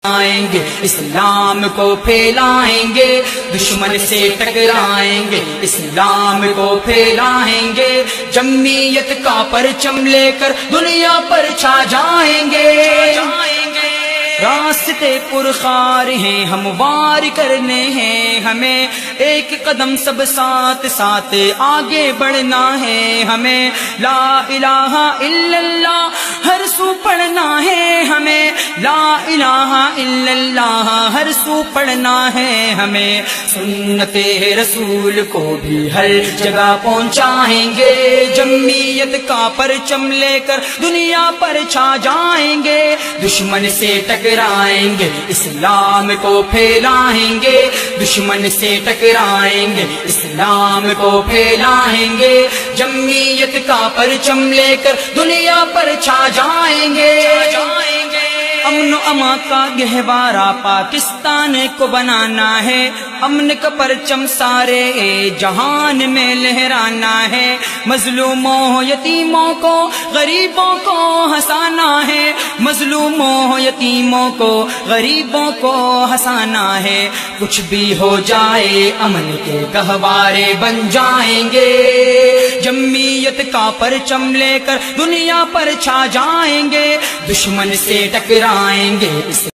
آئیں گے اسلام کو پھیلائیں گے، دشمن سے ٹکرائیں گے اسلام کو پھیلائیں گے، جمعیت کا پرچم لے کر دنیا پر چھا جائیں گے۔ راستے پرخار ہیں ہموار کرنے ہیں ہمیں، ایک قدم سب ساتھ ساتھ آگے بڑھنا ہے ہمیں، لا الہ الا اللہ ہر سو پڑھنا ہے ہمیں، لا الہ الا اللہ ہر سو پڑھنا ہے ہمیں، سنت رسول کو بھی ہر جگہ پہنچائیں گے، جمعیت کا پرچم لے کر دنیا پر چھا جائیں گے، دشمن سے ٹکرائیں گے اسلام کو پھیلائیں گے، دشمن سے ٹکرائیں گے اسلام کو پھیلائیں گے، جمعیت کا پرچم لے کر دنیا پر چھا جائیں گے۔ امن و امان کا گہوارہ پاکستان کو بنانا ہے، امن کا پرچم سارے جہان میں لہرانا ہے، مظلوموں یتیموں کو غریبوں کو ہنسانا ہے، مظلوموں یتیموں کو غریبوں کو ہنسانا ہے، کچھ بھی ہو جائے امن کے گہوارے بن جائیں گے، جمعیت کا پرچم لے کر دنیا پر چھا جائیں گے، دشمن سے ٹکرائیں گے۔